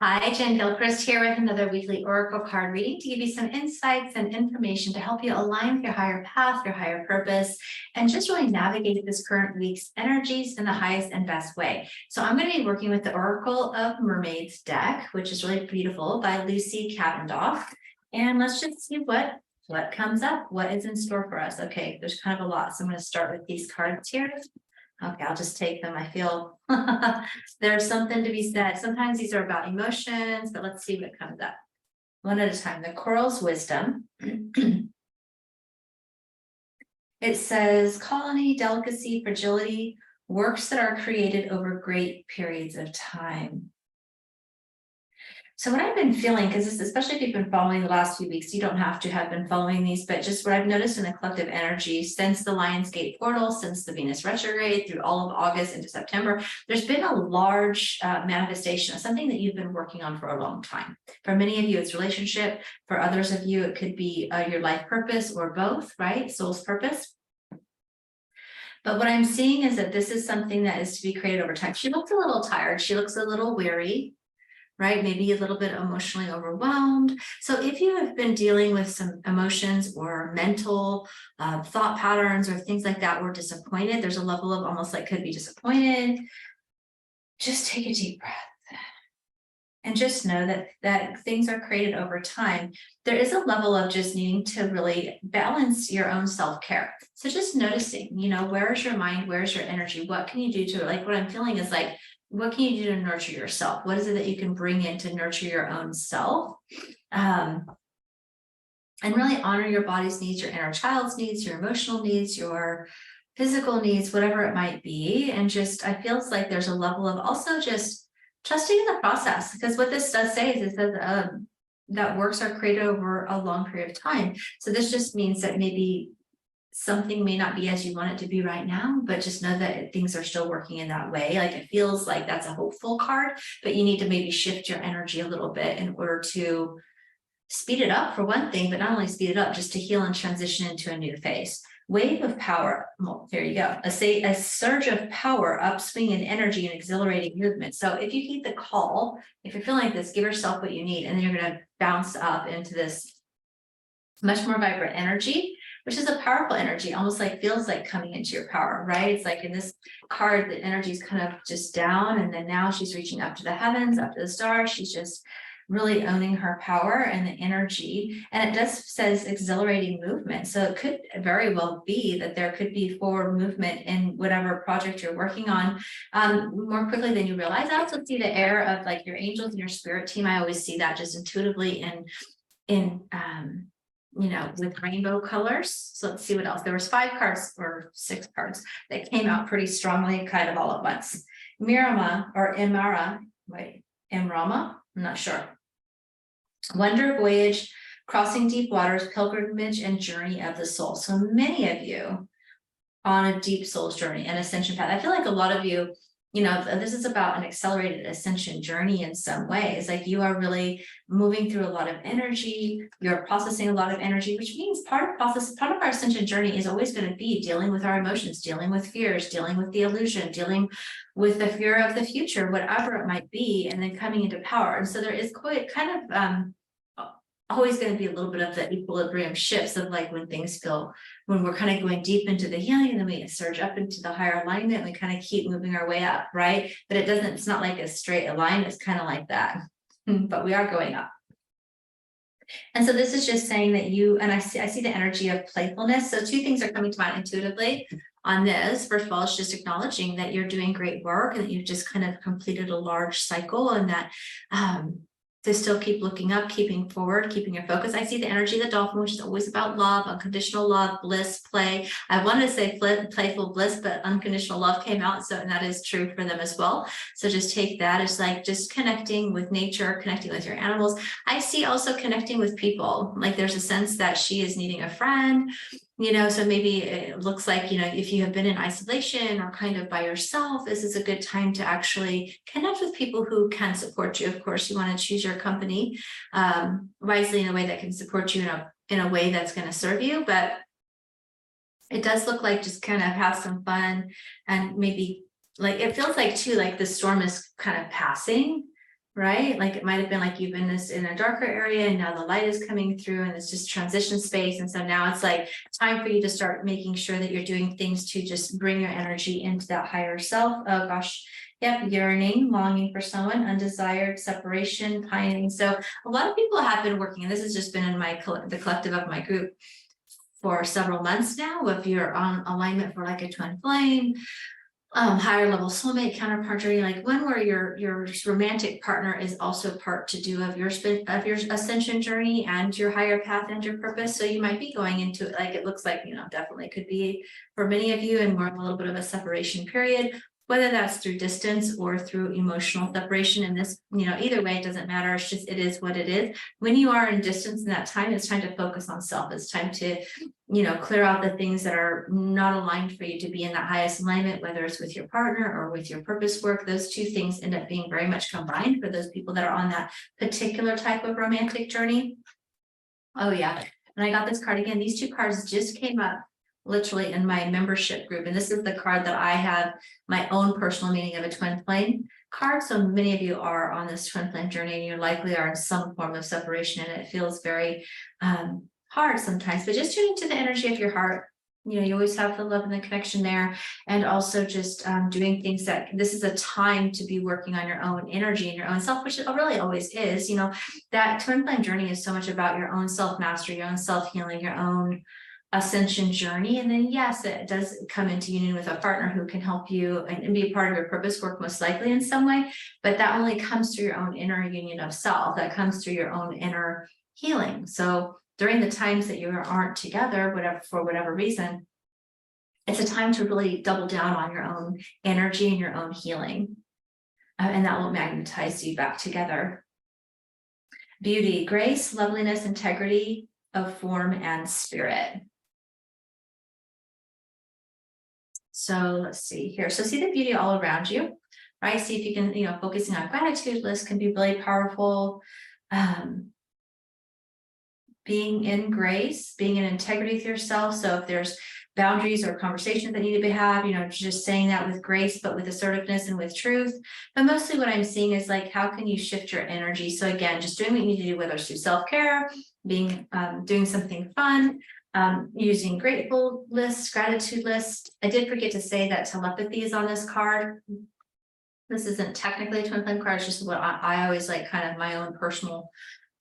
Hi, Jen Gilchrist here with another weekly Oracle card reading to give you some insights and information to help you align with your higher path, your higher purpose, and just really navigate this current week's energies in the highest and best way. So I'm going to be working with the Oracle of Mermaids deck, which is really beautiful, by Lucy Cavendoff. And let's just see what comes up, what is in store for us. Okay, there's kind of a lot. So I'm going to start with these cards here. Okay, I'll just take them. I feel there's something to be said. Sometimes these are about emotions, but let's see what comes up. One at a time. The Coral's Wisdom. It says, colony, delicacy, fragility, works that are created over great periods of time. So what I've been feeling, because especially if you've been following the last few weeks, you don't have to have been following these, but just what I've noticed in the collective energy since the Lionsgate portal, since the Venus retrograde through all of August into September, there's been a large manifestation of something that you've been working on for a long time. For many of you, it's relationship. For others of you, it could be your life purpose or both, right? Soul's purpose. But what I'm seeing is that this is something that is to be created over time. She looks a little tired. She looks a little weary. Right? Maybe a little bit emotionally overwhelmed. So if you have been dealing with some emotions or mental thought patterns or things like that, or disappointed, there's a level of almost like could be disappointed. Just take a deep breath and just know that things are created over time. There is a level of just needing to really balance your own self-care. So just noticing, where's your mind? Where's your energy? What can you do to, like, what I'm feeling is like, what can you do to nurture yourself? What is it that you can bring in to nurture your own self? And really honor your body's needs, your inner child's needs, your emotional needs, your physical needs, whatever it might be. And just, I feel like there's a level of also just trusting in the process, because what this does say is it says that works are created over a long period of time. So this just means that maybe something may not be as you want it to be right now, but just know that things are still working in that way. Like it feels like that's a hopeful card, but you need to maybe shift your energy a little bit in order to speed it up for one thing, but not only speed it up, just to heal and transition into a new phase. Wave of power. Well, there you go. A surge of power, upswing in energy and exhilarating movement. So if you heed the call, if you're feeling like this, give yourself what you need, and then you're going to bounce up into this much more vibrant energy, which is a powerful energy, almost like feels like coming into your power, right? It's like in this card, the energy is kind of just down, and then now she's reaching up to the heavens, up to the stars. She's just really owning her power and the energy. And it just says exhilarating movement. So it could very well be that there could be forward movement in whatever project you're working on more quickly than you realize. I also see the air of like your angels and your spirit team. I always see that just intuitively with rainbow colors. So let's see what else. There was 5 cards or 6 cards that came out pretty strongly, kind of all at once. Imrama, I'm not sure. Wonder, voyage, crossing deep waters, pilgrimage, and journey of the soul. So many of you on a deep soul's journey and ascension path. I feel like a lot of you, this is about an accelerated ascension journey in some ways. Like you are really moving through a lot of energy, you're processing a lot of energy, which means part of our ascension journey is always going to be dealing with our emotions, dealing with fears, dealing with the illusion, dealing with the fear of the future, whatever it might be, and then coming into power. And so there is quite kind of always going to be a little bit of the equilibrium shifts of like when we're kind of going deep into the healing, and then we surge up into the higher alignment, and we kind of keep moving our way up, right? But it's not like a straight line, it's kind of like that, but we are going up. And so this is just saying that I see the energy of playfulness. So 2 things are coming to mind intuitively on this. First of all, it's just acknowledging that you're doing great work and that you've just kind of completed a large cycle, and that to still keep looking up, keeping forward, keeping your focus. I see the energy of the dolphin, which is always about love, unconditional love, bliss, play. I wanted to say playful bliss, but unconditional love came out. And that is true for them as well. So just take that as like just connecting with nature, connecting with your animals. I see also connecting with people. Like there's a sense that she is needing a friend, so maybe it looks like, if you have been in isolation or kind of by yourself, this is a good time to actually connect with people who can support you. Of course, you want to choose your company wisely in a way that can support you in a way that's going to serve you. But it does look like just kind of have some fun, and maybe like it feels like too, like the storm is kind of passing. right? Like it might have been like you've been in a darker area and now the light is coming through and it's just transition space. And so now it's like time for you to start making sure that you're doing things to just bring your energy into that higher self. Oh gosh. Yep, yearning, longing for someone, undesired, separation, pining. So a lot of people have been working, and this has just been in the collective of my group for several months now. If you're on alignment for like a twin flame, higher level soulmate, counterpart journey, like one where your romantic partner is also part to do of your ascension journey and your higher path and your purpose. So you might be going into it like it looks like, definitely could be for many of you, and we're in a little bit of a separation period, whether that's through distance or through emotional separation. And this, either way, it doesn't matter. It's just, it is what it is. When you are in distance in that time, it's time to focus on self. It's time to, clear out the things that are not aligned for you to be in that highest alignment, whether it's with your partner or with your purpose work. Those two things end up being very much combined for those people that are on that particular type of romantic journey. Oh yeah. And I got this card again. These two cards just came up literally in my membership group. And this is the card that I have my own personal meaning of a twin flame card. So many of you are on this twin flame journey and you likely are in some form of separation, and it feels very hard sometimes, but just tune into the energy of your heart. You always have the love and the connection there, and also just doing things that this is a time to be working on your own energy and your own self, which it really always is. That twin flame journey is so much about your own self mastery, your own self healing, your own ascension journey. And then yes, it does come into union with a partner who can help you and be a part of your purpose work, most likely in some way, but that only comes through your own inner union of self. That comes through your own inner healing. So during the times that you aren't together, for whatever reason, it's a time to really double down on your own energy and your own healing. And that will magnetize you back together. Beauty, grace, loveliness, integrity of form and spirit. So let's see here. So see the beauty all around you, right? See if you can, focusing on gratitude list can be really powerful. Being in grace, being in integrity with yourself. So if there's boundaries or conversations that need to be had, just saying that with grace, but with assertiveness and with truth. But mostly what I'm seeing is like, how can you shift your energy? So again, just doing what you need to do, whether it's through self-care, doing something fun, using grateful lists, gratitude list. I did forget to say that telepathy is on this card. This isn't technically a twin flame card, it's just what I always like, kind of my own personal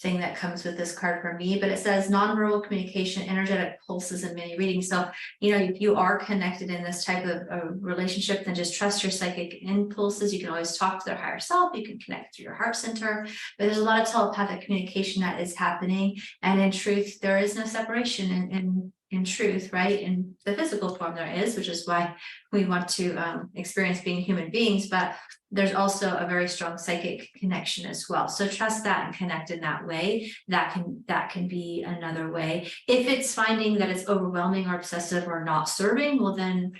thing that comes with this card for me. But it says nonverbal communication, energetic pulses, and mini readings. So, if you are connected in this type of relationship, then just trust your psychic impulses. You can always talk to their higher self. You can connect through your heart center. But there's a lot of telepathic communication that is happening. And in truth, there is no separation in truth, right? In the physical form there is, which is why we want to experience being human beings. But there's also a very strong psychic connection as well. So trust that and connect in that way. That can be another way. If it's finding that it's overwhelming or obsessive or not serving, well, then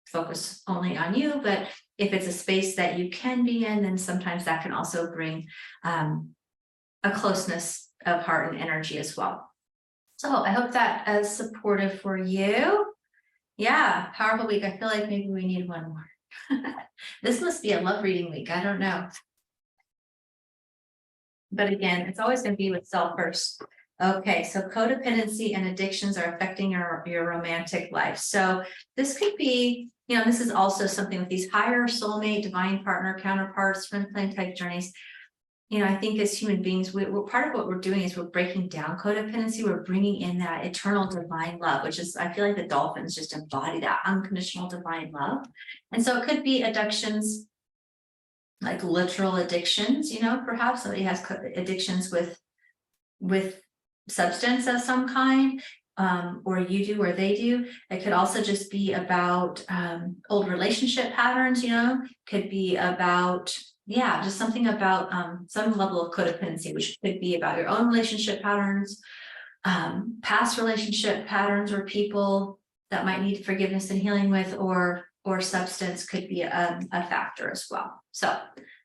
focus only on you. But if it's a space that you can be in, then sometimes that can also bring a closeness of heart and energy as well. So I hope that is supportive for you. Yeah, powerful week. I feel like maybe we need one more. This must be a love reading week. I don't know. But again, it's always going to be with self first. Okay, so codependency and addictions are affecting your romantic life. So this could be, this is also something with these higher soulmate, divine partner, counterparts, twin flame type journeys. I think as human beings, we're part of what we're doing is we're breaking down codependency. We're bringing in that eternal divine love, which is, I feel like the dolphins just embody that unconditional divine love. And so it could be addictions, like literal addictions, perhaps somebody has addictions with substance of some kind, or you do, or they do. It could also just be about old relationship patterns, could be about just something about some level of codependency, which could be about your own relationship patterns, past relationship patterns, or people that might need forgiveness and healing with, or substance could be a factor as well. So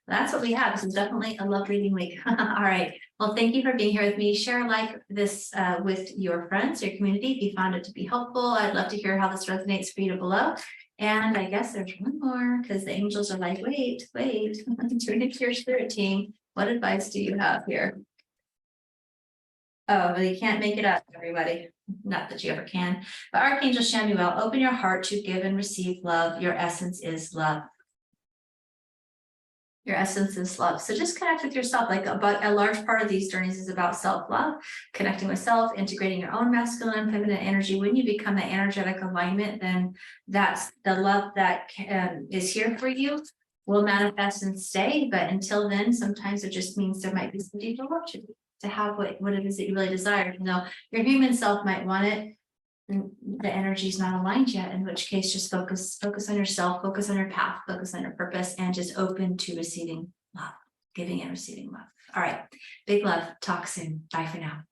that's what we have. This is definitely a love reading week. All right. Well, thank you for being here with me. Share like this with your friends, your community, if you found it to be helpful. I'd love to hear how this resonates for you below. And I guess there's one more, because the angels are like, wait, tune into your spirit team. What advice do you have here? Oh, well, you can't make it up, everybody. Not that you ever can. But Archangel Shamuel, open your heart to give and receive love. Your essence is love. Your essence is love. So just connect with yourself. Like about a large part of these journeys is about self-love, connecting with self, integrating your own masculine and feminine energy. When you become that energetic alignment, then that's the love that is here for you will manifest and stay. But until then, sometimes it just means there might be some deeper work to have what it is that you really desire. You know, your human self might want it, and the energy is not aligned yet, in which case just focus on yourself, focus on your path, focus on your purpose, and just open to receiving love, giving and receiving love. All right, big love. Talk soon. Bye for now.